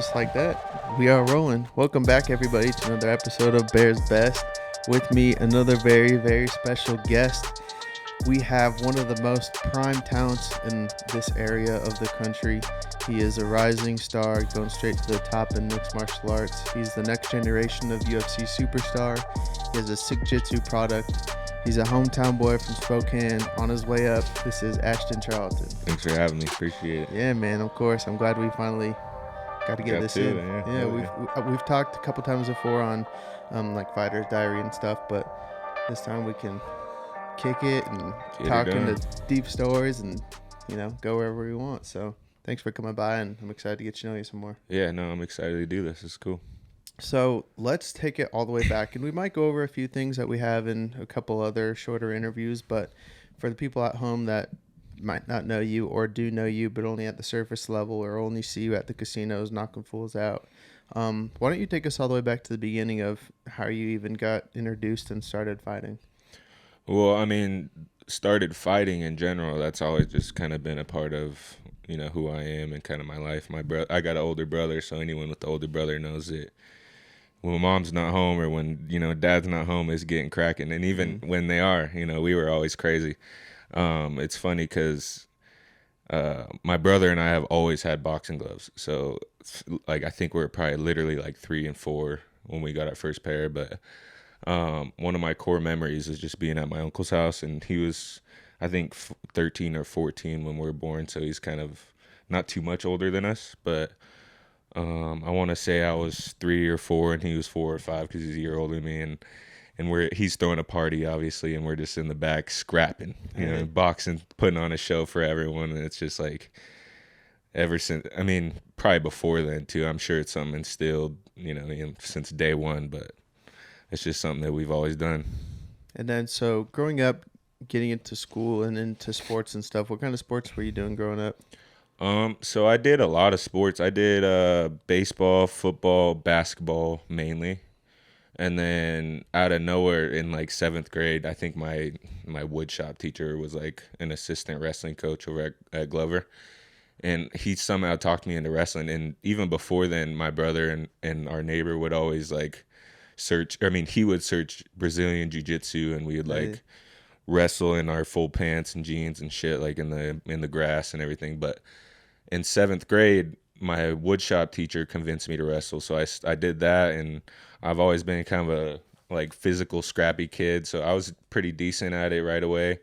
just like that, we are rolling. Welcome back, everybody, to another episode of Bears Best. With me, another very, very special guest. We have one of the most prime talents in this area of the country. He is a rising star, going straight to the top in mixed martial arts. He's the next generation of UFC superstar. He has a Sik Jitsu product. He's a hometown boy from Spokane on his way up. This is Ashton Charlton. Thanks for having me. Appreciate it. Yeah, man, of course. I'm glad we finally got to get this in. We've talked a couple times before on like Fighter's Diary and stuff, but this time we can kick it and talk into deep stories and, go wherever we want. So thanks for coming by, and I'm excited to get to know you some more. Yeah, no, I'm excited to do this. It's cool. So let's take it all the way back, and we might go over a few things that we have in a couple other shorter interviews, but for the people at home that might not know you or do know you, but only at the surface level or only see you at the casinos knocking fools out, why don't you take us all the way back to the beginning of how you even got introduced and started fighting? Well, I mean, started fighting in general. That's always just kind of been a part of, who I am and kind of my life. I got an older brother, so anyone with the older brother knows it. When mom's not home or when, dad's not home, it's getting cracking. And even when they are, we were always crazy. It's funny because my brother and I have always had boxing gloves. So, I think we're probably literally like 3 and 4 when we got our first pair. But one of my core memories is just being at my uncle's house. And he was, I think, 13 or 14 when we were born. So he's kind of not too much older than us. But I want to say I was 3 or 4 and he was 4 or 5 because he's a year older than me. And he's throwing a party, obviously, and we're just in the back scrapping, boxing, putting on a show for everyone. And it's just like, ever since, I mean, probably before then, too. I'm sure it's something instilled, since day one, but it's just something that we've always done. And then, so growing up, getting into school and into sports and stuff, what kind of sports were you doing growing up? So I did a lot of sports. I did baseball, football, basketball mainly. And then out of nowhere in like 7th grade, I think my woodshop teacher was like an assistant wrestling coach over at Glover. And he somehow talked me into wrestling. And even before then, my brother and our neighbor would always like he would search Brazilian jiu-jitsu, and we would like wrestle in our full pants and jeans and shit, like in the grass and everything. But in 7th grade, my woodshop teacher convinced me to wrestle. So I did that, and I've always been kind of a like physical, scrappy kid. So I was pretty decent at it right away.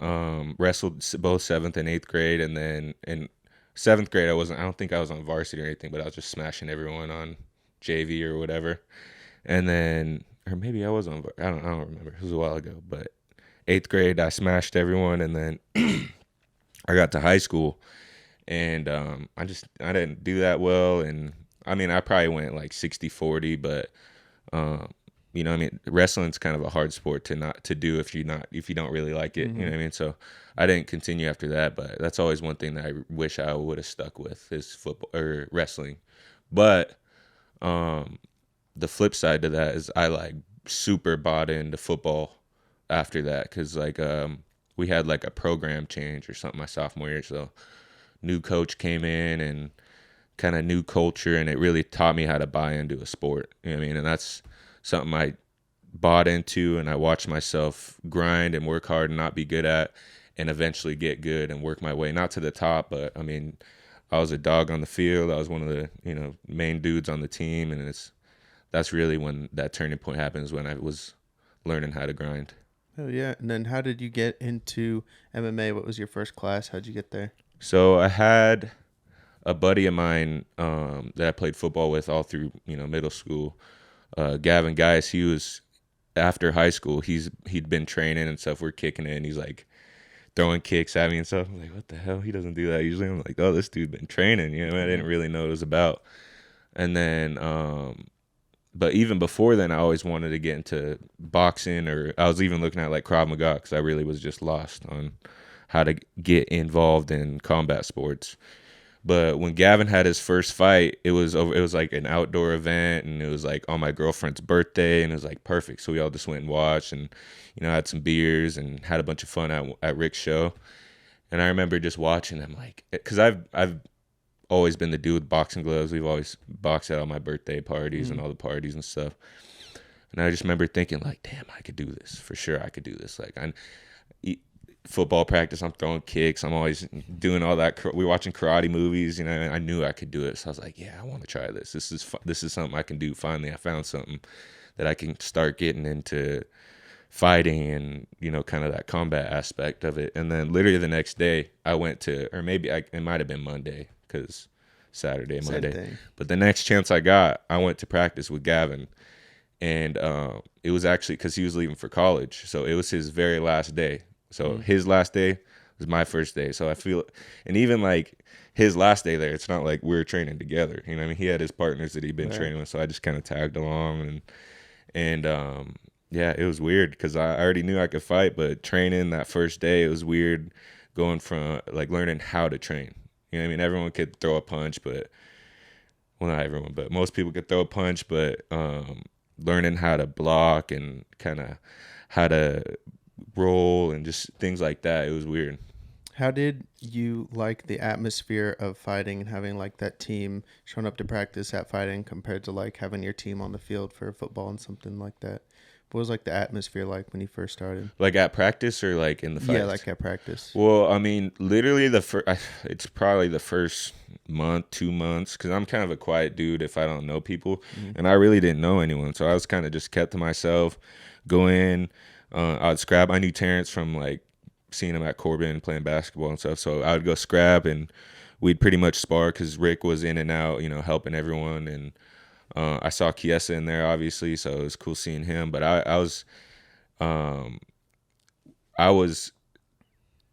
Wrestled both 7th and 8th grade, and then in 7th grade I don't think I was on varsity or anything, but I was just smashing everyone on JV or whatever. And then, or maybe I was on, I don't remember. It was a while ago, but 8th grade I smashed everyone, and then I got to high school. And I didn't do that well, and I mean I probably went like 60-40, but wrestling's kind of a hard sport to do if you don't really like it. Mm-hmm. You know what I mean? So I didn't continue after that, but that's always one thing that I wish I would have stuck with is football or wrestling. But the flip side to that is I like super bought into football after that, because like we had like a program change or something my sophomore year, so new coach came in and kind of new culture, and it really taught me how to buy into a sport. You know what I mean? And that's something I bought into, and I watched myself grind and work hard and not be good at, and eventually get good and work my way, not to the top, but I mean, I was a dog on the field. I was one of the, main dudes on the team, and that's really when that turning point happens, when I was learning how to grind. Oh yeah. And then how did you get into MMA? What was your first class? How'd you get there? So I had a buddy of mine that I played football with all through, middle school, Gavin Geis. He was, after high school, he'd been training and stuff. We're kicking it, and he's like throwing kicks at me and stuff. I'm like, what the hell? He doesn't do that usually. I'm like, oh, this dude been training. I didn't really know what it was about. And then, but even before then, I always wanted to get into boxing, or I was even looking at like Krav Maga, because I really was just lost on how to get involved in combat sports. But when Gavin had his first fight, it was like an outdoor event, and it was like on my girlfriend's birthday, and it was like perfect. So we all just went and watched, and had some beers and had a bunch of fun at Rick's show. And I remember just watching. I'm like, because I've always been the dude with boxing gloves. We've always boxed at all my birthday parties and all the parties and stuff. And I just remember thinking, like, damn, I could do this. For sure I could do this. Like, football practice, I'm throwing kicks. I'm always doing all that. We're watching karate movies. You know, and I knew I could do it. So I was like, yeah, I want to try this. This is something I can do. Finally, I found something that I can start getting into fighting and, you know, kind of that combat aspect of it. And then literally the next day I went to, or maybe it might have been Monday because Saturday, Monday. But the next chance I got, I went to practice with Gavin. And it was actually because he was leaving for college. So it was his very last day. So his last day was my first day. So I feel, and even like his last day there, it's not like we were training together. You know what I mean? He had his partners that he'd been training with. So I just kind of tagged along. And yeah, it was weird because I already knew I could fight. But training that first day, it was weird going from like learning how to train. You know what I mean? Everyone could throw a punch, but, well, not everyone, but most people could throw a punch. But learning how to block and kind of how to roll and just things like that, it was weird. How did you like the atmosphere of fighting and having like that team showing up to practice at fighting compared to like having your team on the field for football and something like that? What was like the atmosphere like when you first started? Like at practice or like in the fight? Yeah, like at practice. Well, I mean, literally it's probably the first month, 2 months, because I'm kind of a quiet dude if I don't know people, and I really didn't know anyone, so I was kind of just kept to myself. Go in, I'd scrap. I knew Terrence from like seeing him at Corbin playing basketball and stuff, so I would go scrap and we'd pretty much spar because Rick was in and out, you know, helping everyone. And I saw Kiesa in there, obviously, so it was cool seeing him. But I was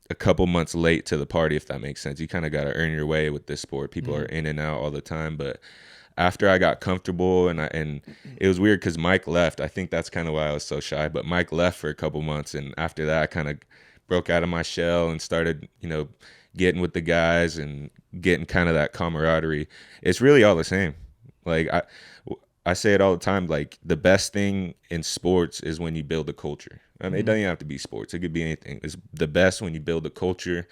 a couple months late to the party, if that makes sense. You kind of got to earn your way with this sport. People are in and out all the time. But after I got comfortable, and it was weird because Mike left. I think that's kind of why I was so shy. But Mike left for a couple months, and after that, I kind of broke out of my shell and started, you know, getting with the guys and getting kind of that camaraderie. It's really all the same. Like I say it all the time, like the best thing in sports is when you build a culture. I mean, it doesn't even have to be sports. It could be anything. It's the best when you build a culture.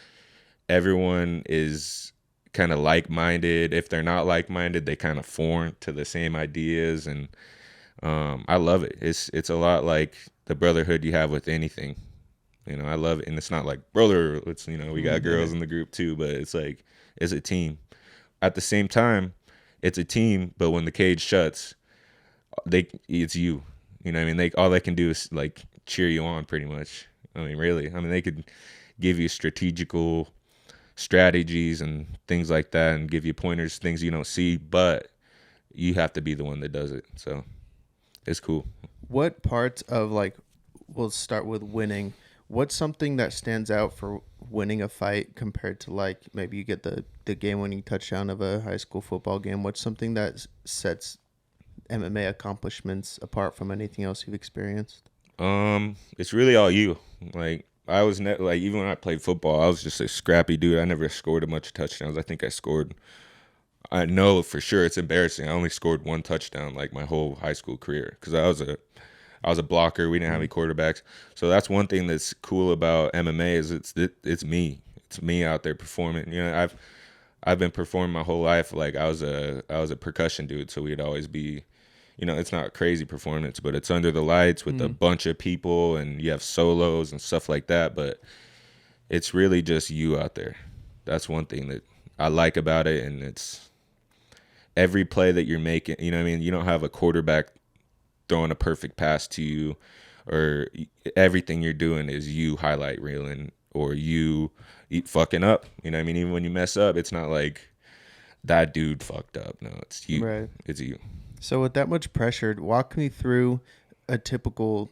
Everyone is kind of like-minded. If they're not like-minded, they kind of form to the same ideas. And I love it. It's a lot like the brotherhood you have with anything. You know, I love it. And it's not like, brother, it's, you know, we got girls in the group too, but it's like, it's a team. At the same time, it's a team, but when the cage shuts, it's you. You know what I mean? All they can do is like cheer you on pretty much. I mean, really. I mean, they could give you strategical strategies and things like that and give you pointers, things you don't see, but you have to be the one that does it. So it's cool. What parts of like, we'll start with winning. What's something that stands out for winning a fight compared to like maybe you get the game-winning touchdown of a high school football game? What's something that sets MMA accomplishments apart from anything else you've experienced? It's really all you. Like I was like even when I played football, I was just a scrappy dude. I never scored a bunch of touchdowns. I know for sure it's embarrassing. I only scored one touchdown like my whole high school career because I was a blocker. We didn't have any quarterbacks. So that's one thing that's cool about MMA is it's me. It's me out there performing. You know, I've been performing my whole life. Like I was a percussion dude, so we'd always be, you know, it's not a crazy performance, but it's under the lights with a bunch of people and you have solos and stuff like that, but it's really just you out there. That's one thing that I like about it, and it's every play that you're making, you know what I mean? You don't have a quarterback throwing a perfect pass to you, or everything you're doing is you highlight reeling or you fucking up. You know what I mean? Even when you mess up, it's not like that dude fucked up. No, it's you. Right. It's you. So with that much pressure, walk me through a typical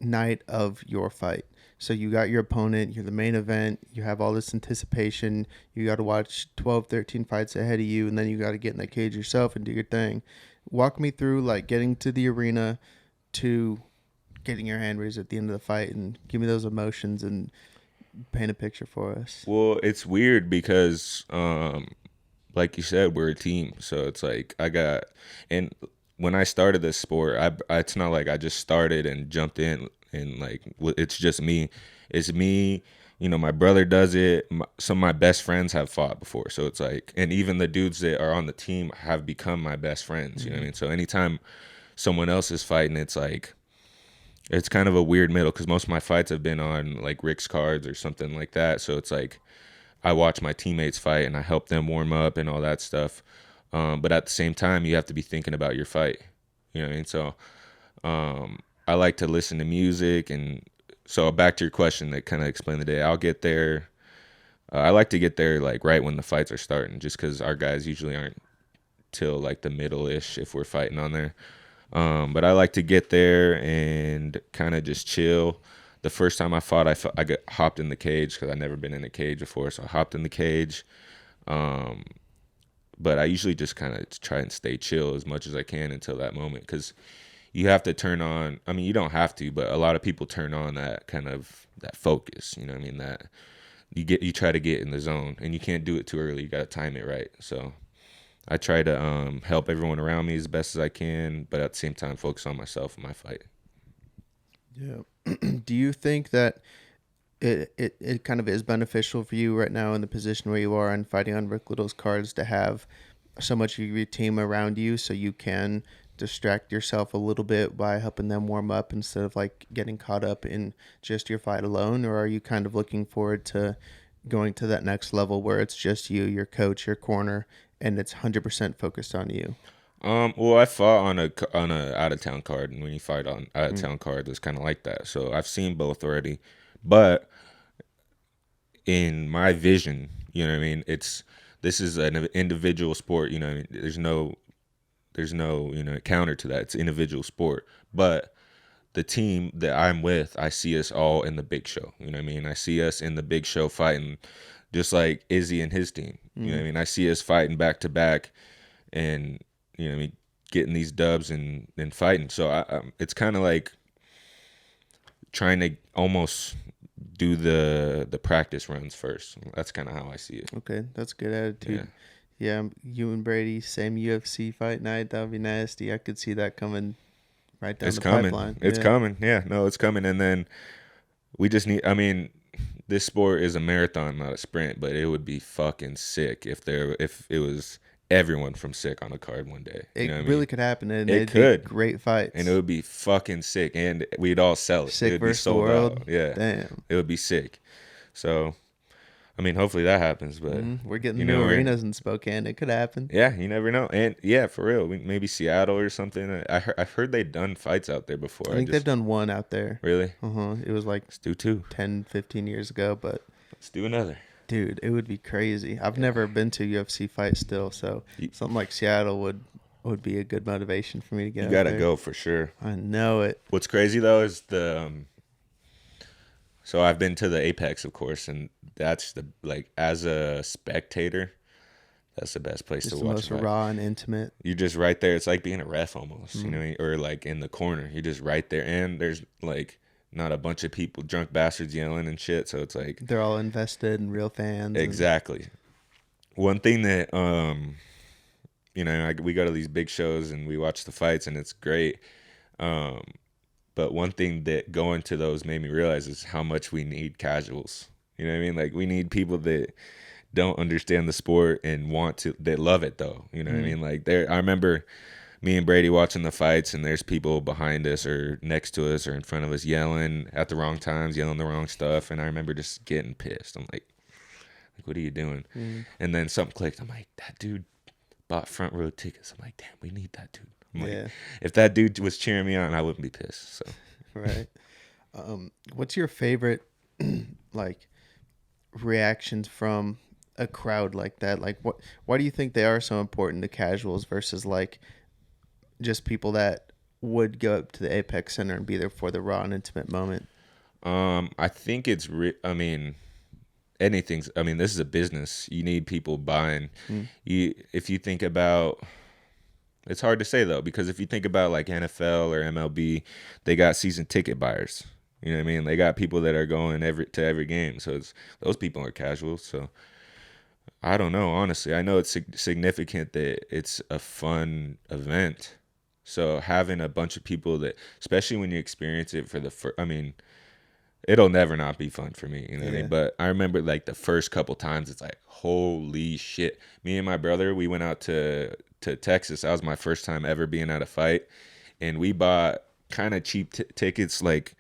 night of your fight. So you got your opponent, you're the main event, you have all this anticipation, you got to watch 12, 13 fights ahead of you, and then you got to get in that cage yourself and do your thing. Walk me through like getting to the arena to getting your hand raised at the end of the fight, and give me those emotions and paint a picture for us. Well, it's weird because, like you said, we're a team. So it's like and when I started this sport, it's not like I just started and jumped in and like, it's just me. It's me, my brother does it. Some of my best friends have fought before. So it's like, and even the dudes that are on the team have become my best friends. You know what I mean? So anytime someone else is fighting, it's like, it's kind of a weird middle because most of my fights have been on like Rick's cards or something like that. So it's like, I watch my teammates fight and I help them warm up and all that stuff. But at the same time, you have to be thinking about your fight. You know what I mean? So I like to listen to music. And so back to your question that kind of explained the day, I'll get there. I like to get there like right when the fights are starting, just because our guys usually aren't till like the middle-ish if we're fighting on there. But I like to get there and kind of just chill. The first time I fought, I got hopped in the cage because I'd never been in a cage before. So I hopped in the cage. But I usually just kind of try and stay chill as much as I can until that moment, because you have to turn on, I mean, you don't have to, but a lot of people turn on that kind of that focus, you know what I mean? That you try to get in the zone, and you can't do it too early. You got to time it right. So I try to help everyone around me as best as I can, but at the same time focus on myself and my fight. Yeah. Do you think that it kind of is beneficial for you right now in the position where you are and fighting on Rick Little's cards to have so much of your team around you so you can distract yourself a little bit by helping them warm up instead of like getting caught up in just your fight alone? Or are you kind of looking forward to going to that next level where it's just you, your coach, your corner, and it's 100% focused on you? Well, I fought on a out of town card, and when you fight on out of town card, it's kind of like that. So I've seen both already, but in my vision, you know what I mean, this is an individual sport. You know what I mean? There's no counter to that. It's individual sport, but the team that I'm with, I see us all in the big show. You know what I mean? I see us in the big show fighting, just like Izzy and his team. You know what I mean? I see us fighting back to back, and you know what I mean, getting these dubs and fighting. So it's kind of like trying to almost do the practice runs first. That's kind of how I see it. Okay, that's a good attitude. Yeah, you and Brady, same UFC fight night. That would be nasty. I could see that coming right down It's the coming. pipeline. It's coming. Yeah, no, it's coming. And then we just need, I mean, this sport is a marathon, not a sprint, but it would be fucking sick if it was everyone from Sik on a card one day. It You know what I really mean? could happen, and It it'd could. be great fights. And it would be fucking sick, and we'd all sell it. Sik It would be versus the sold world. out. Yeah. Damn. It would be sick. So, I mean, hopefully that happens, but We're getting you new know, arenas in Spokane. It could happen. yeah, you never know. And yeah, for real, maybe Seattle or something. I've heard they've done fights out there before. I think they've done one out there. Really? It was like Let's do two. 10, 15 years ago, but Let's do another. dude, it would be crazy. I've never been to a UFC fight still, so something like Seattle would be a good motivation for me to get You out gotta there. go for sure. I know it. What's crazy though is so I've been to the Apex, of course, and that's as a spectator, that's the best place It's to the watch most a fight. raw and intimate. You're just right there. It's like being a ref almost, you know, or like in the corner. You're just right there, and there's like not a bunch of people, drunk bastards yelling and shit. So it's like They're all invested and real fans. exactly. One thing that we go to these big shows and we watch the fights, and it's great. But one thing that going to those made me realize is how much we need casuals. You know what I mean? Like we need people that don't understand the sport and that love it though. You know what I mean? Like I remember me and Brady watching the fights, and there's people behind us or next to us or in front of us yelling at the wrong times, yelling the wrong stuff. And I remember just getting pissed. I'm like, what are you doing? And then something clicked. I'm like, that dude bought front row tickets. I'm like, damn, we need that dude. I'm like, if that dude was cheering me on, I wouldn't be pissed. So Right. What's your favorite like reactions from a crowd like that? Like why do you think they are so important to casuals versus like just people that would go up to the Apex Center and be there for the raw and intimate moment? I think it's this is a business. You need people buying. If you think about, it's hard to say though, because if you think about like NFL or MLB, they got season ticket buyers. You know what I mean? They got people that are going to every game. So those people are casual. So I don't know, honestly. I know it's significant that it's a fun event. So having a bunch of people that, especially when you experience it for it'll never not be fun for me, you know what I Yeah. mean? But I remember like the first couple times, it's like, holy shit. Me and my brother, we went out to Texas. That was my first time ever being at a fight, and we bought kind of cheap tickets, like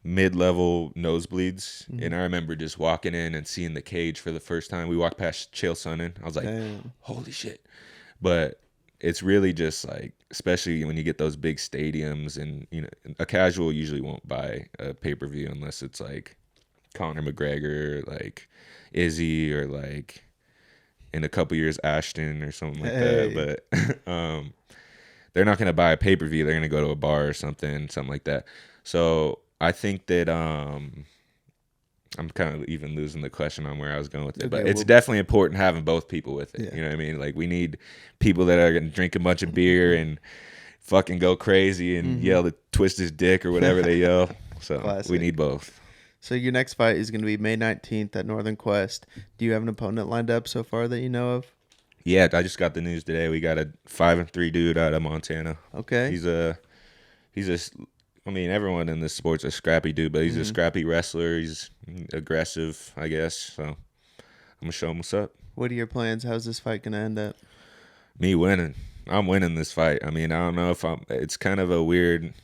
mid-level nosebleeds. And I remember just walking in and seeing the cage for the first time. We walked past Chael Sonnen. I was like, Damn. holy shit. But it's really just like, especially when you get those big stadiums, and you know, a casual usually won't buy a pay-per-view unless it's like Conor McGregor, like Izzy, or like in a couple years Ashton or something like Hey. that. But they're not gonna buy a pay-per-view. They're gonna go to a bar or something like that. So I think that I'm kind of even losing the question on where I was going with it, but Okay, it's well, definitely important having both people with it. yeah. You know what I mean? Like we need people that are gonna drink a bunch of beer and fucking go crazy and yell to twist his dick or whatever they yell. So we Classic. need both. So your next fight is going to be May 19th at Northern Quest. Do you have an opponent lined up so far that you know of? Yeah, I just got the news today. We got a 5-3 dude out of Montana. Okay. He's a I mean, everyone in this sport's a scrappy dude, but he's a scrappy wrestler. He's aggressive, I guess. So I'm gonna show him what's up. What are your plans? How's this fight going to end up? Me winning. I'm winning this fight. I mean, I don't know if I'm. It's kind of a weird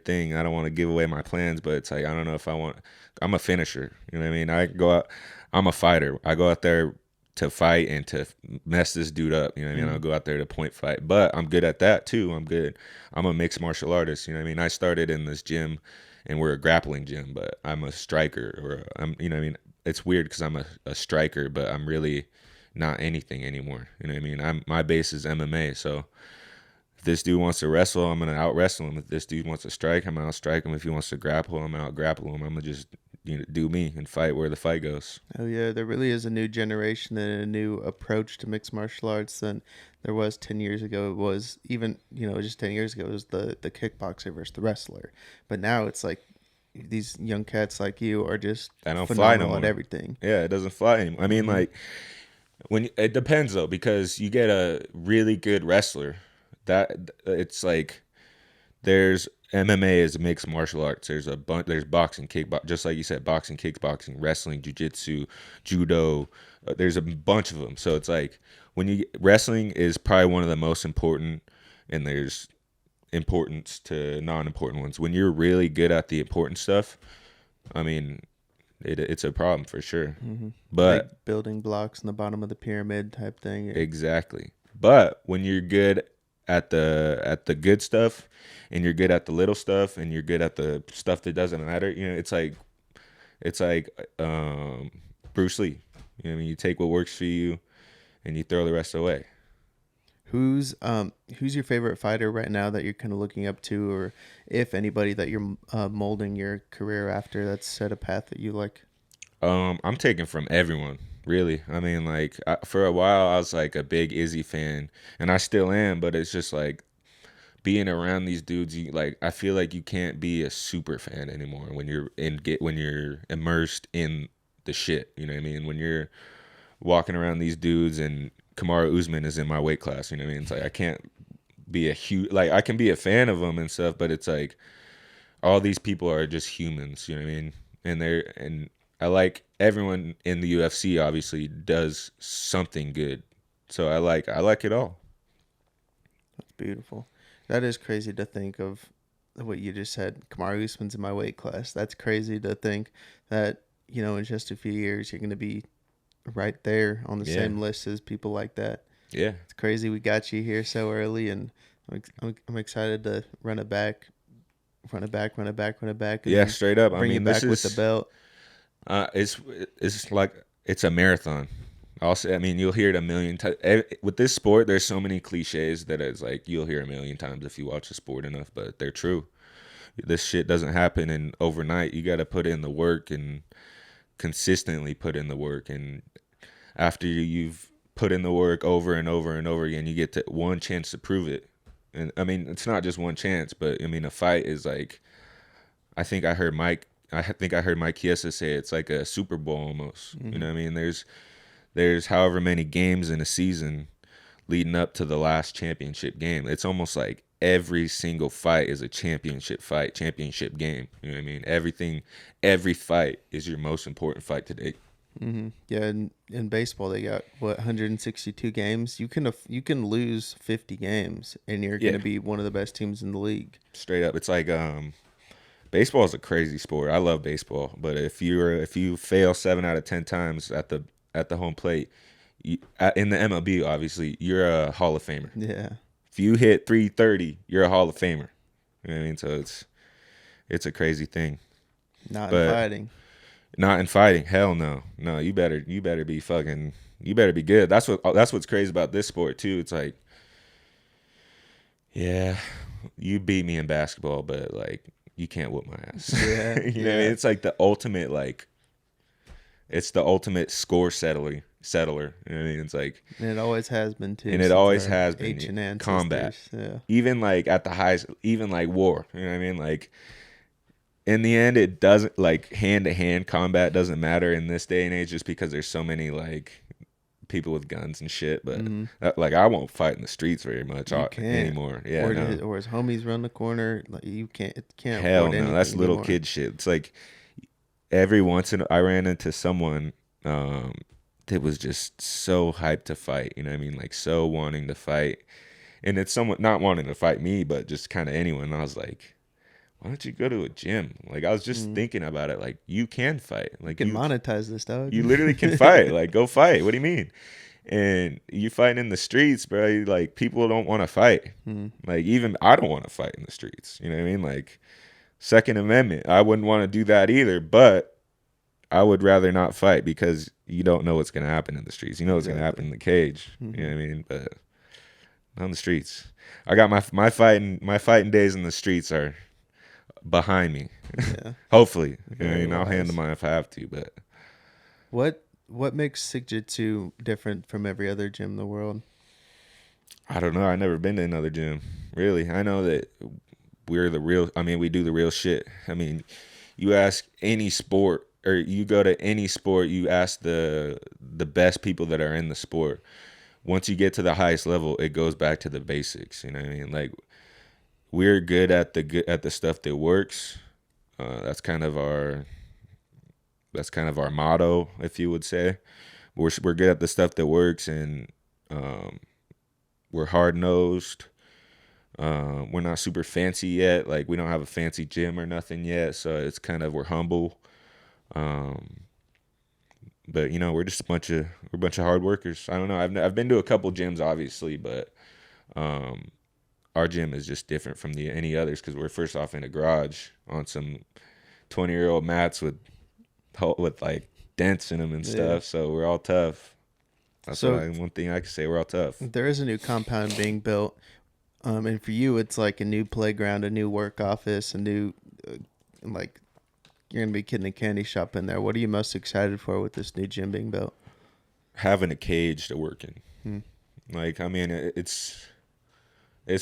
thing. I don't want to give away my plans, but it's like I don't know if I want. I'm a finisher. You know what I mean? I go out. I'm a fighter. I go out there to fight and to mess this dude up. You know what I mean? I'll go out there to point fight, but I'm good at that too. I'm good. I'm a mixed martial artist. You know what I mean? I started in this gym, and we're a grappling gym, but I'm a striker, or I'm. You know what I mean? It's weird because I'm a striker, but I'm really not anything anymore. You know what I mean? My base is MMA, so if this dude wants to wrestle, I'm gonna out wrestle him. If this dude wants to strike, I'm gonna out strike him. If he wants to grapple, I'm gonna out grapple him. I'm gonna just do me and fight where the fight goes. Oh yeah, there really is a new generation and a new approach to mixed martial arts than there was 10 years ago. It was even, just 10 years ago, it was the kickboxer versus the wrestler. But now it's like these young cats like you are just I don't fly no phenomenal at more. everything. Yeah, it doesn't fly anymore. I mean, like it depends though, because you get a really good wrestler. That it's like there's MMA is mixed martial arts. There's a bunch. There's boxing, kickboxing, just like you said, boxing, kickboxing, wrestling, jiu-jitsu, judo. There's a bunch of them. So it's like wrestling is probably one of the most important, and there's importance to non-important ones. When you're really good at the important stuff, I mean, it's a problem for sure. But Like building blocks in the bottom of the pyramid type thing. exactly. But when you're good at the good stuff, and you're good at the little stuff, and you're good at the stuff that doesn't matter, it's like Bruce Lee. You know what I mean? You take what works for you and you throw the rest away. Who's your favorite fighter right now that you're kind of looking up to, or if anybody that you're molding your career after that's set a path that you like? I'm taking from everyone, really. I mean, like for a while I was like a big Izzy fan, and I still am, but it's just like being around these dudes, I feel like you can't be a super fan anymore when you're immersed in the shit. You know what I mean? When you're walking around these dudes, and Kamaru Usman is in my weight class. You know what I mean? It's like I can't be I can be a fan of them and stuff, but it's like all these people are just humans. You know what I mean? And I like everyone in the UFC. Obviously, does something good, so I like it all. That's beautiful. That is crazy to think of what you just said. Kamaru Usman's in my weight class. That's crazy to think that, in just a few years, you're going to be right there on the Yeah. same list as people like that. Yeah. It's crazy we got you here so early, and I'm excited to run it back. And Yeah, then straight up. I bring mean, it back this with is the belt. it's like it's a marathon. Also, I mean, you'll hear it a million times. With this sport, there's so many cliches that it's like you'll hear a million times if you watch the sport enough, but they're true. This shit doesn't happen in overnight. You got to put in the work and consistently put in the work. And after you've put in the work over and over and over again, you get to one chance to prove it. And I mean, it's not just one chance, but I mean, a fight is like, I think I heard Mike Chiesa say it's like a Super Bowl almost. You know what I mean? There's however many games in a season leading up to the last championship game. It's almost like every single fight is a championship fight, championship game. You know what I mean? Every fight is your most important fight today. Mm-hmm. Yeah, in baseball they got 162 games. You can lose 50 games and you're going to be one of the best teams in the league. Straight up, it's like baseball is a crazy sport. I love baseball, but if you fail 7 out of 10 times at the home plate, in the MLB, obviously you're a Hall of Famer. Yeah. If you hit 330, you're a Hall of Famer. You know what I mean? So it's a crazy thing. Not in fighting. Not in fighting. Hell no. No, you better be good. That's what's crazy about this sport too. It's like, yeah, you beat me in basketball, but like you can't whoop my ass. Yeah. You know what I mean? It's like the ultimate score settler. You know what I mean? It's like, and it always has been too. And it always has been H&N combat. Yeah. Even like at the highest, even like war. You know what I mean? Like in the end, it doesn't, like hand-to-hand combat doesn't matter in this day and age just because there's so many like people with guns and shit. But like I won't fight in the streets very much anymore. Yeah, or his homies run the corner. Like you can't. Hell no, that's little kid shit. It's like every once in I ran into someone that was just so hyped to fight. You know what I mean? Like so wanting to fight, and it's someone not wanting to fight me, but just kind of anyone. And I was like, why don't you go to a gym? Like I was just thinking about it. Like you can fight. Like you can monetize this, dog. You literally can fight. Like go fight. What do you mean? And you fight in the streets, bro. Like people don't want to fight. Like even I don't want to fight in the streets. You know what I mean? Like Second Amendment. I wouldn't want to do that either. But I would rather not fight because you don't know what's gonna happen in the streets. You know what's gonna happen in the cage. You know what I mean? But on the streets, I got my fighting days in the streets are behind me. Yeah. Hopefully. You know what I mean? I'll handle mine if I have to, but what makes Sik Jitsu different from every other gym in the world? I don't know. I've never been to another gym. Really. I know that we do the real shit. I mean, you ask any sport or you go to any sport, you ask the best people that are in the sport. Once you get to the highest level, it goes back to the basics, you know what I mean? Like we're good at the stuff that works. That's kind of our motto, if you would say. We're good at the stuff that works, and we're hard nosed. We're not super fancy yet. Like we don't have a fancy gym or nothing yet, so it's kind of we're humble. But you know we're just a bunch of hard workers. I don't know. I've been to a couple gyms obviously, but our gym is just different from any others because we're first off in a garage on some 20-year-old mats with like dents in them and stuff. So we're all tough. That's one thing I can say. We're all tough. There is a new compound being built, and for you, it's like a new playground, a new work office, a new like you're gonna be getting a candy shop in there. What are you most excited for with this new gym being built? Having a cage to work in. Like I mean, it's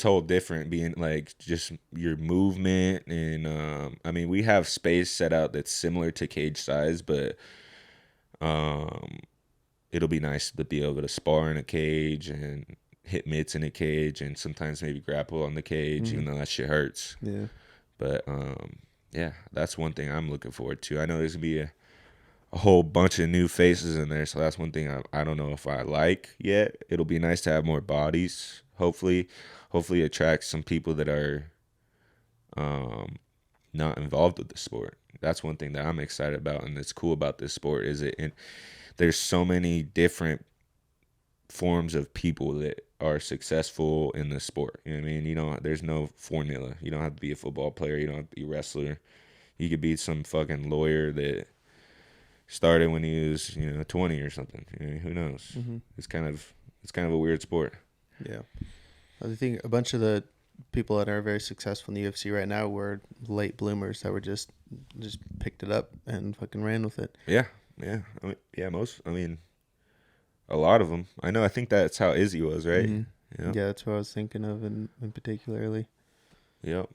whole different being like just your movement and I mean we have space set out that's similar to cage size, but it'll be nice to be able to spar in a cage and hit mitts in a cage and sometimes maybe grapple on the cage even though that shit hurts. Yeah. But yeah, that's one thing I'm looking forward to. I know there's gonna be a whole bunch of new faces in there, so that's one thing I don't know if I like yet. It'll be nice to have more bodies. Hopefully attract some people that are not involved with the sport. That's one thing that I'm excited about, and that's cool about this sport is there's so many different forms of people that are successful in the sport. You know what I mean? There's no formula. You don't have to be a football player. You don't have to be a wrestler. You could be some fucking lawyer that started when he was 20 or something. Who knows? It's kind of a weird sport. Yeah. I think a bunch of the people that are very successful in the UFC right now were late bloomers that were just picked it up and fucking ran with it. Yeah. A lot of them. I think that's how Izzy was, right? Yeah, that's what I was thinking of in particularly. Yep.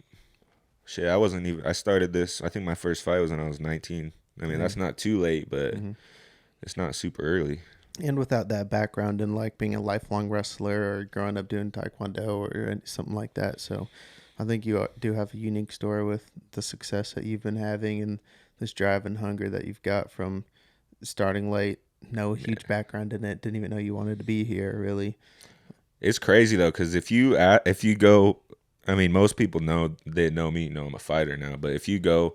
Shit, I started this, I think my first fight was when I was 19. I mean, that's not too late, but it's not super early. And without that background in like being a lifelong wrestler or growing up doing taekwondo or something like that. So I think you do have a unique story with the success that you've been having and this drive and hunger that you've got from starting late, no huge background in it, didn't even know you wanted to be here really. It's crazy though, because if you go, I mean, most people know they know me, know I'm a fighter now. But if you go,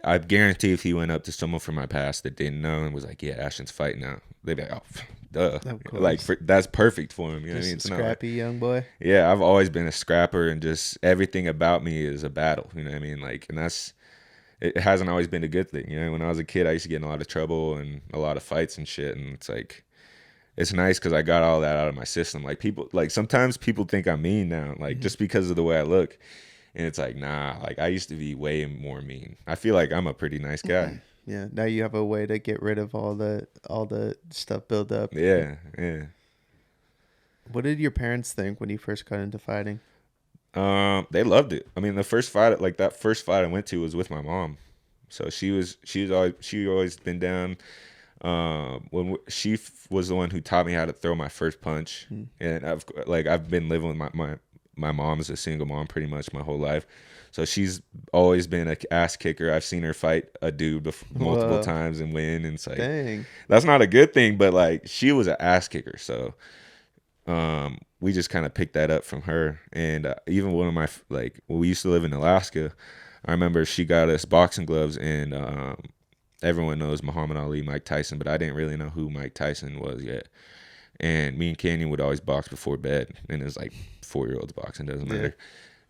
I guarantee if he went up to someone from my past that didn't know and was like, "Yeah, Ashton's fighting now," they'd be like, "Oh, duh." Of Like course. that's perfect for him. You know what I Just mean? a It's not like, scrappy young boy. yeah, I've always been a scrapper, and just everything about me is a battle. You know what I mean? Like, and that's it hasn't always been a good thing. You know, when I was a kid, I used to get in a lot of trouble and a lot of fights and shit, and it's like it's nice because I got all that out of my system. Like people, like sometimes people think I'm mean now, like just because of the way I look, and it's like nah. Like I used to be way more mean. I feel like I'm a pretty nice guy. Yeah. Now you have a way to get rid of all the stuff built up. Yeah, yeah. What did your parents think when you first got into fighting? They loved it. I mean, the first fight, like that first fight I went to, was with my mom. So she always been down. Was the one who taught me how to throw my first punch, and I've been living with my mom as a single mom pretty much my whole life. So she's always been a ass kicker. I've seen her fight a dude multiple Whoa. times and win. And it's like Dang. that's not a good thing, but like she was an ass kicker. So we just kind of picked that up from her. And even one of my like when we used to live in Alaska, I remember she got us boxing gloves, and everyone knows Muhammad Ali, Mike Tyson, but I didn't really know who Mike Tyson was yet. And me and Canyon would always box before bed, and it was like 4-year-olds boxing, doesn't matter.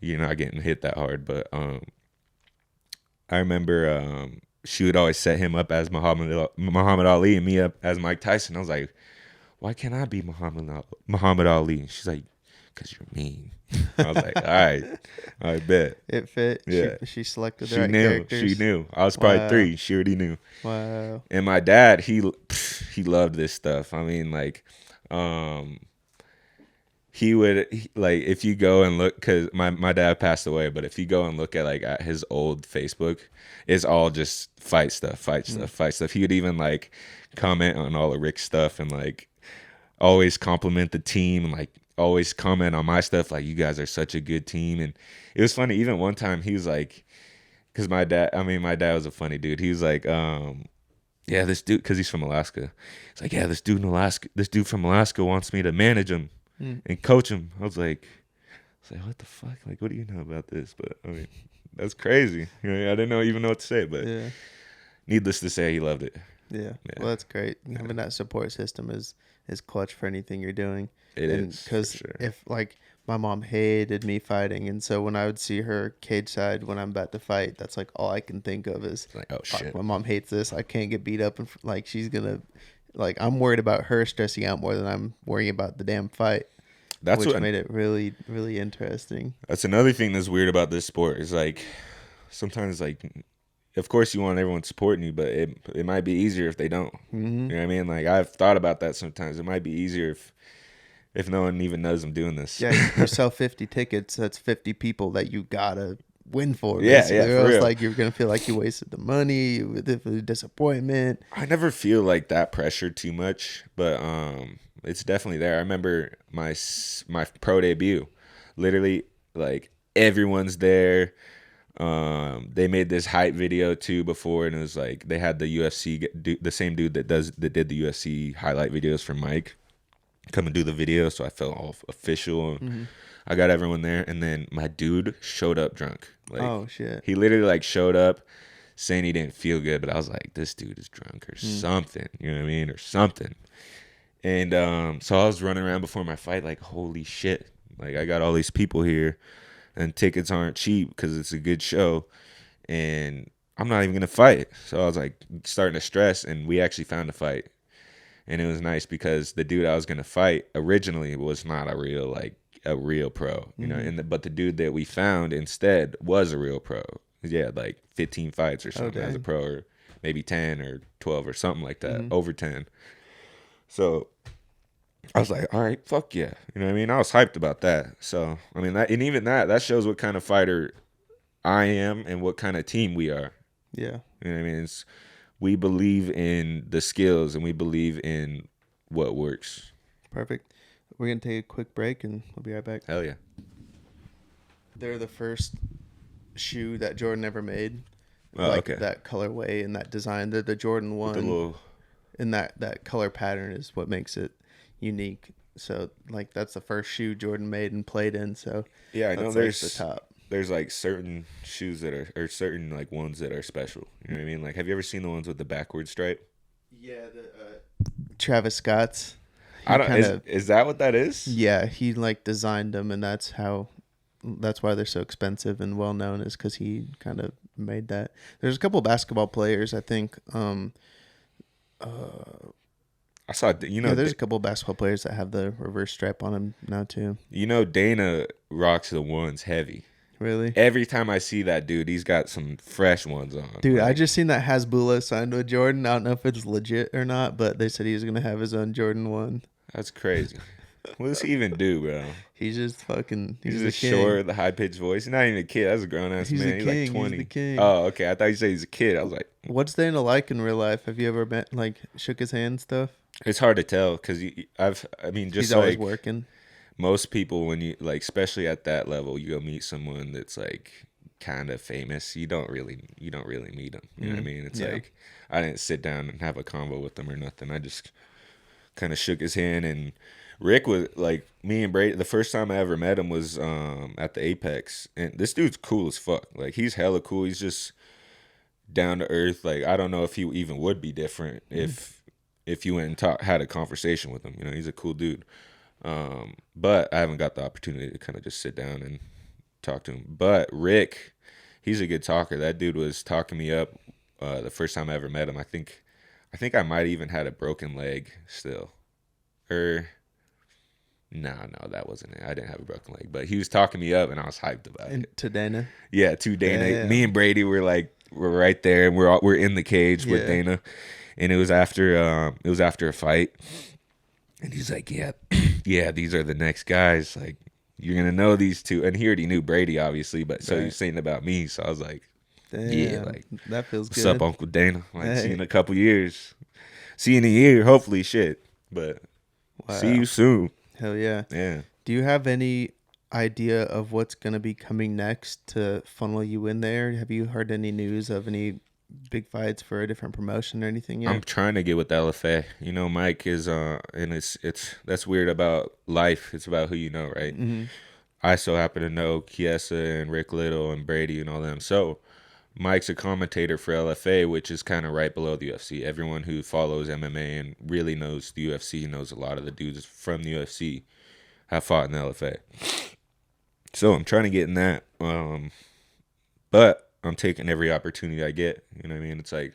You're not getting hit that hard, but I remember she would always set him up as Muhammad Ali and me up as Mike Tyson. I was like, why can't I be Muhammad Ali? She's like, because you're mean. I was like, all right, I bet. It fit. Yeah. She selected the She right knew. characters. She knew. I was probably Wow. 3. She already knew. Wow. And my dad, he loved this stuff. I mean, like, like if you go and look, because my dad passed away, but if you go and look at like at his old Facebook, it's all just fight stuff. He would even like comment on all of Rick's stuff and like always compliment the team and like always comment on my stuff like you guys are such a good team. And it was funny, even one time he was like, because my dad was a funny dude. He was like, yeah, this dude, because he's from Alaska, he's like, yeah, this dude from Alaska wants me to manage him and coach him. I was like, what the fuck, like what do you know about this? But I mean, that's crazy. You know, I didn't even know what to say, but Yeah. needless to say, he loved it. Yeah. Well, that's great. Having that support system is clutch for anything you're doing. It is, for because sure. if like my mom hated me fighting, and so when I would see her cage side when I'm about to fight, that's like all I can think of is Like, oh fuck, shit. my mom hates this. I can't get beat up, and like she's gonna like I'm worried about her stressing out more than I'm worrying about the damn fight. That's which what made it really really interesting. That's another thing that's weird about this sport is like sometimes like of course you want everyone supporting you, but it might be easier if they don't. You know what I mean? Like I've thought about that sometimes. It might be easier if no one even knows I'm doing this. Yeah, you sell 50 tickets. That's 50 people that you gotta win for. Yeah, Basically. yeah, Or for else real. like you're gonna feel like you wasted the money with the disappointment. I never feel like that pressure too much, but it's definitely there. I remember my pro debut. Literally like everyone's there. They made this hype video too before, and it was like they had the UFC the same dude that did the UFC highlight videos for Mike come and do the video, so I felt all official. And I got everyone there, and then my dude showed up drunk. Like, Oh shit. he literally like showed up saying he didn't feel good, but I was like, this dude is drunk or something. You know what I mean, or something. And so I was running around before my fight, like, holy shit! Like I got all these people here. And tickets aren't cheap because it's a good show, and I'm not even gonna fight. So I was like starting to stress, and we actually found a fight, and it was nice because the dude I was gonna fight originally was not a real pro, you know. And but the dude that we found instead was a real pro. He had like 15 fights or something as a pro, or maybe 10 or 12 or something like that, over 10. So I was like, all right, fuck yeah. You know what I mean? I was hyped about that. So, I mean, that, and even that shows what kind of fighter I am and what kind of team we are. Yeah. You know what I mean? We believe in the skills and we believe in what works. Perfect. We're going to take a quick break and we'll be right back. Hell yeah. They're the first shoe that Jordan ever made. Oh, okay. That colorway and that design. They're the Jordan 1. With the little... And that color pattern is what makes it unique. So, like, that's the first shoe Jordan made and played in. So, yeah, I know there's the top. There's like certain shoes that are, or certain like ones that are special. You know what I mean? Like, have you ever seen the ones with the backward stripe? Yeah, the Travis Scott's. I don't. Is that what that is? Yeah, he like designed them, and that's why they're so expensive and well known, is because he kind of made that. There's a couple basketball players, I think. I saw, there's a couple of basketball players that have the reverse stripe on them now too. Dana rocks the ones heavy. Really? Every time I see that dude, he's got some fresh ones on. Dude, I just seen that Hasbulla signed with Jordan. I don't know if it's legit or not, but they said he's gonna have his own Jordan 1. That's crazy. What does he even do, bro? He's just fucking. He's just short, the high pitched voice. He's not even a kid. That's a grown ass man. He's like 20. He's the king. Oh, okay. I thought you said he's a kid. I was like, what's Dana like in real life? Have you ever met, like, shook his hand and stuff? It's hard to tell because he's always working. Most people, when you like, especially at that level, you go meet someone that's like kind of famous. You don't really meet them. You know what I mean? It's like I didn't sit down and have a convo with them or nothing. I just kind of shook his hand. And Rick was like, me and Brady, the first time I ever met him was at the Apex, and this dude's cool as fuck. Like, he's hella cool. He's just down to earth. Like, I don't know if he even would be different if you went and had a conversation with him. You know, he's a cool dude. But I haven't got the opportunity to kind of just sit down and talk to him. But Rick, he's a good talker. That dude was talking me up the first time I ever met him. I think I might even had a broken leg still. No, that wasn't it. I didn't have a broken leg. But he was talking me up, and I was hyped about it. To Dana? Yeah, to Dana. Yeah. Me and Brady were right there, and we're in the cage with Dana. And it was after a fight. And he's like, yeah, these are the next guys. Like, you're going to know these two. And he already knew Brady, obviously. But so he's saying about me. So I was like, damn, yeah, like, that feels what's good. What's up, Uncle Dana? Like, see you in a couple years. See you in a year, hopefully, shit. But see you soon. Hell yeah. Yeah. Do you have any idea of what's going to be coming next to funnel you in there? Have you heard any news of any big fights for a different promotion or anything yet? I'm trying to get with LFA. You know, Mike is and it's that's weird about life. It's about who you know, right? Mm-hmm. I so happen to know Chiesa and Rick Little and Brady and all them. So Mike's a commentator for LFA, which is kind of right below the UFC. Everyone who follows MMA and really knows the UFC knows a lot of the dudes from the UFC have fought in the LFA. So I'm trying to get in that. But I'm taking every opportunity I get. You know what I mean? It's like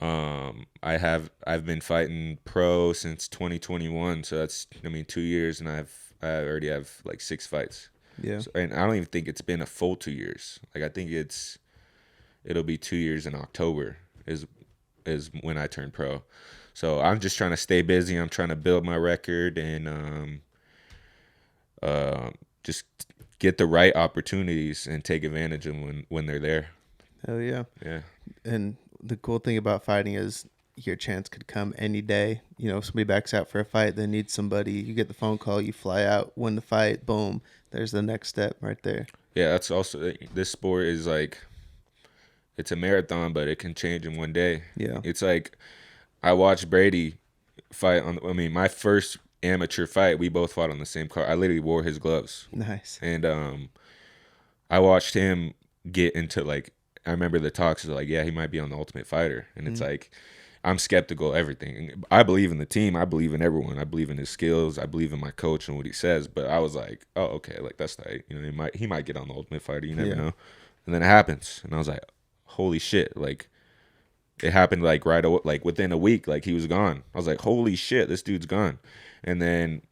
I've been fighting pro since 2021, so that's 2 years, and I already have like 6 fights. Yeah. So, and I don't even think it's been a full 2 years. Like, I think it'll be 2 years in October is when I turn pro. So I'm just trying to stay busy. I'm trying to build my record and just get the right opportunities and take advantage of them when they're there. Hell yeah. Yeah. And the cool thing about fighting is your chance could come any day. You know, if somebody backs out for a fight, they need somebody. You get the phone call, you fly out, win the fight, boom. There's the next step right there. Yeah, that's also, this sport is like, it's a marathon, but it can change in one day. Yeah. It's like, I watched Brady fight my first amateur fight, we both fought on the same card. I literally wore his gloves. Nice. And I watched him get into, like, I remember the talks like, yeah, he might be on the Ultimate Fighter. And it's like, I'm skeptical of everything. I believe in the team. I believe in everyone. I believe in his skills. I believe in my coach and what he says. But I was like, oh, okay, like, that's right. You know, he might get on the Ultimate Fighter. You never know. And then it happens. And I was like, holy shit. Like, it happened like right away, like within a week, like he was gone. I was like, holy shit, this dude's gone. And then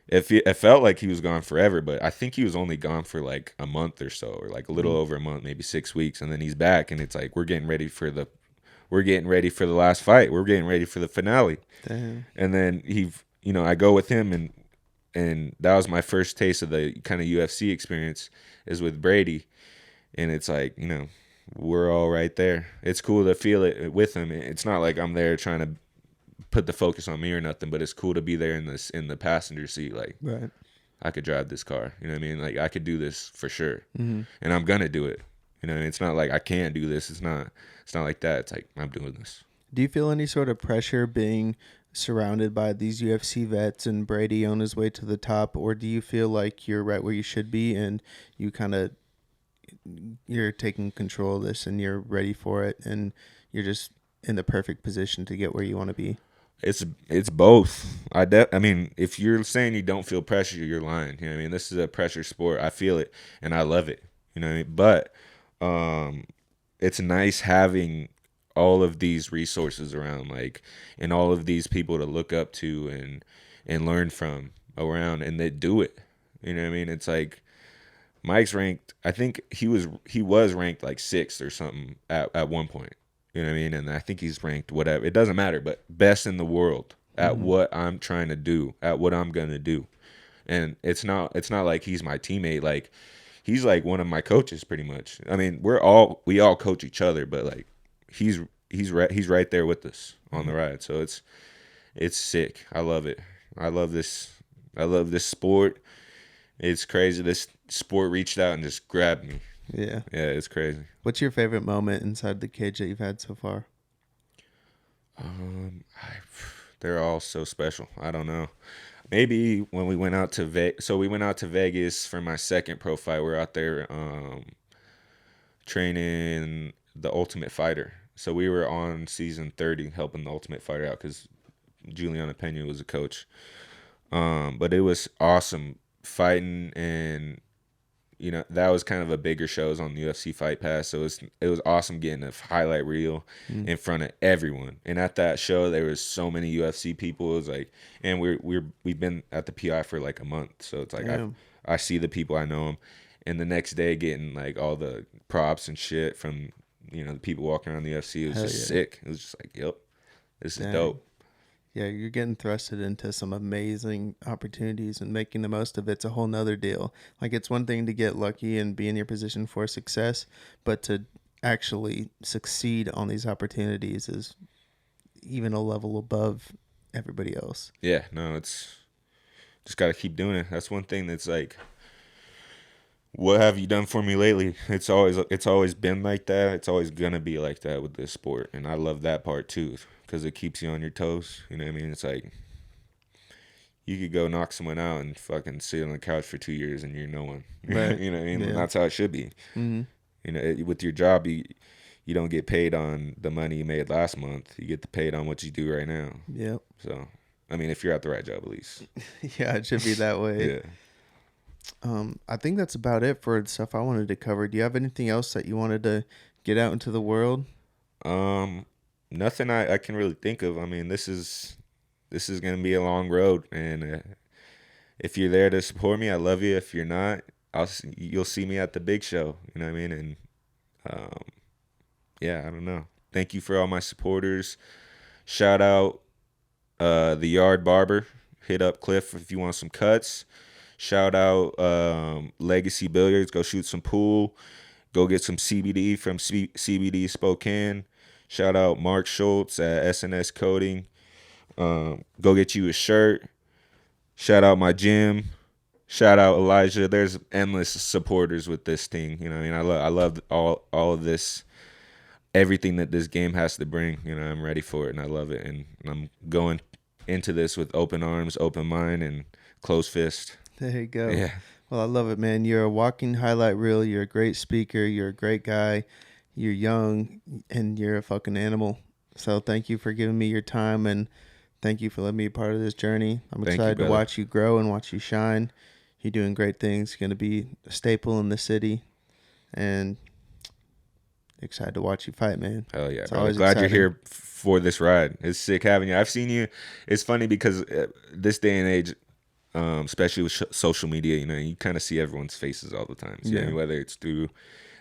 it felt like he was gone forever, but I think he was only gone for like a month or so, or like a little over a month, maybe 6 weeks. And then he's back, and it's like, we're getting ready for the last fight. We're getting ready for the finale. Damn. And then I go with him, and that was my first taste of the kind of UFC experience is with Brady. And it's like, we're all right there. It's cool to feel it with him. It's not like I'm there trying to put the focus on me or nothing, but it's cool to be there in the passenger seat. Like, Right. I could drive this car. You know what I mean? Like, I could do this for sure, Mm-hmm. and I'm gonna do it. You know what I mean? It's not like I can't do this. It's not like that. It's like I'm doing this. Do you feel any sort of pressure being surrounded by these UFC vets and Brady on his way to the top, or do you feel like you're right where you should be and you're taking control of this and you're ready for it and you're just in the perfect position to get where you want to be? It's both. I mean, if you're saying you don't feel pressure, you're lying. You know what I mean? This is a pressure sport. I feel it and I love it. You know what I mean? But it's nice having all of these resources around, like, and all of these people to look up to and learn from around, and they do it. You know what I mean? It's like Mike's ranked. I think he was ranked like 6th or something at one point. You know what I mean? And I think he's ranked whatever. It doesn't matter, but best in the world at what I'm trying to do, at what I'm gonna do. And it's not like he's my teammate. Like, he's like one of my coaches pretty much. I mean, we all coach each other, but like he's right there with us on the ride. So it's sick. I love it. I love this sport. It's crazy. This sport reached out and just grabbed me. Yeah. Yeah, it's crazy. What's your favorite moment inside the cage that you've had so far? They're all so special. I don't know. Maybe when we went out to Vegas. So we went out to Vegas for my second pro fight. We're out there training the Ultimate Fighter. So we were on season 30 helping the Ultimate Fighter out because Juliana Pena was a coach. But it was awesome fighting, and you know, that was kind of a bigger show. It was on the UFC Fight Pass, so it was awesome getting a highlight reel in front of everyone. And at that show, there was so many UFC people. It was like, and we've been at the PI for like a month, so it's like I see the people, I know them, and the next day getting like all the props and shit from, you know, the people walking around the UFC. It was just sick. It was just like, yep, this is dope. Yeah, you're getting thrusted into some amazing opportunities, and making the most of it's a whole nother deal. Like, it's one thing to get lucky and be in your position for success, but to actually succeed on these opportunities is even a level above everybody else. Yeah, no, it's just got to keep doing it. That's one thing that's like, what have you done for me lately? It's always been like that. It's always gonna be like that with this sport, and I love that part too, because it keeps you on your toes. You know what I mean? It's like you could go knock someone out and fucking sit on the couch for 2 years and you're no one. Right. You know what I mean? Yeah. And that's how it should be. Mm-hmm. You know, with your job, you don't get paid on the money you made last month. You get paid on what you do right now. Yep. So, I mean, if you're at the right job, at least. Yeah, it should be that way. Yeah. I think that's about it for the stuff I wanted to cover. Do you have anything else that you wanted to get out into the world? Nothing I can really think of. I mean, this is gonna be a long road, and if you're there to support me, I love you. If you're not, you'll see me at the big show. You know what I mean? And yeah, I don't know. Thank you for all my supporters. Shout out the Yard Barber. Hit up Cliff if you want some cuts. Shout out Legacy Billiards. Go shoot some pool. Go get some CBD from CBD Spokane. Shout out Mark Schultz at SNS Coding. Go get you a shirt. Shout out my gym. Shout out Elijah. There's endless supporters with this thing. You know what I mean? I love all of this. Everything that this game has to bring. You know, I'm ready for it, and I love it. And I'm going into this with open arms, open mind, and closed fist. There you go. Yeah. Well, I love it, man. You're a walking highlight reel. You're a great speaker. You're a great guy. You're young, and you're a fucking animal. So thank you for giving me your time, and thank you for letting me be part of this journey. I'm excited to watch you grow and watch you shine. You're doing great things. You're going to be a staple in the city, and excited to watch you fight, man. Hell yeah, bro. I'm glad you're here for this ride. It's sick having you. I've seen you. It's funny because this day and age, especially with social media, you know, you kind of see everyone's faces all the time. So, yeah. Whether it's through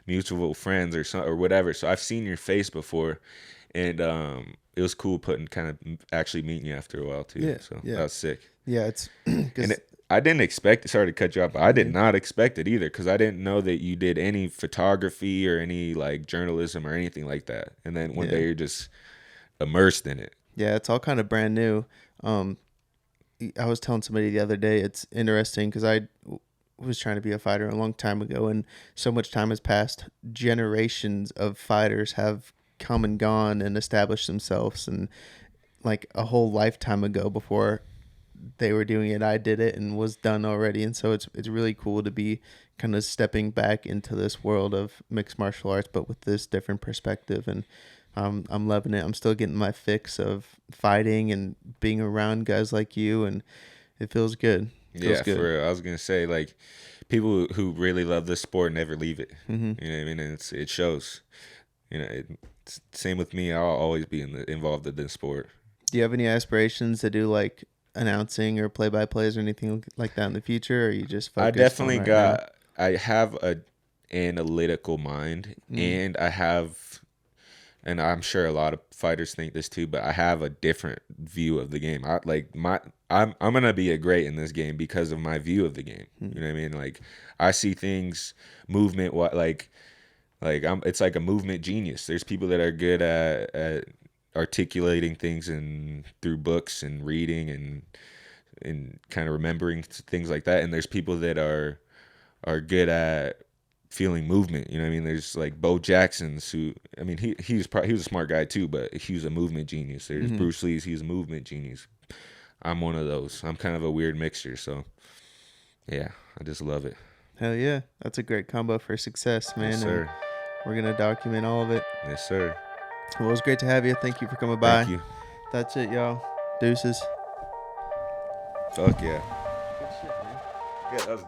mutual friends or whatever. So I've seen your face before, and it was cool actually meeting you after a while too. Yeah, so that was sick. Yeah, it's and I didn't expect it. Sorry to cut you off, but I did not expect it either, because I didn't know that you did any photography or any like journalism or anything like that. And then one day you're just immersed in it. Yeah, it's all kind of brand new. Um, I was telling somebody the other day, it's interesting because was trying to be a fighter a long time ago, and so much time has passed. Generations of fighters have come and gone and established themselves, and like a whole lifetime ago before they were doing it, I did it and was done already. And so it's really cool to be kind of stepping back into this world of mixed martial arts, but with this different perspective. And I'm loving it. I'm still getting my fix of fighting and being around guys like you, and it feels good. Feels Yeah, good. for real. I was gonna say, like, people who really love this sport never leave it. Mm-hmm. You know what I mean? And it shows. It's same with me. I'll always be involved in this sport. Do you have any aspirations to do like announcing or play-by-plays or anything like that in the future, or are you just I focused definitely on right now? I have a analytical mind, and and I'm sure a lot of fighters think this too, but I have a different view of the game. I'm gonna be a great in this game because of my view of the game. You know what I mean? Like, I see things, movement, it's like a movement genius. There's people that are good at articulating things and through books and reading and kind of remembering things like that. And there's people that are good at feeling movement. You know what I mean? There's like Bo Jackson's who, I mean, he was a smart guy too, but he was a movement genius. There's Bruce Lee's, he's a movement genius. I'm one of those. I'm kind of a weird mixture. So yeah, I just love it. Hell yeah, that's a great combo for success, man. Yes, sir. And we're gonna document all of it. Yes, sir. Well, it was great to have you. Thank you for coming by. Thank you. That's it, y'all. Deuces. Fuck yeah. Good shit, man. Yeah, that was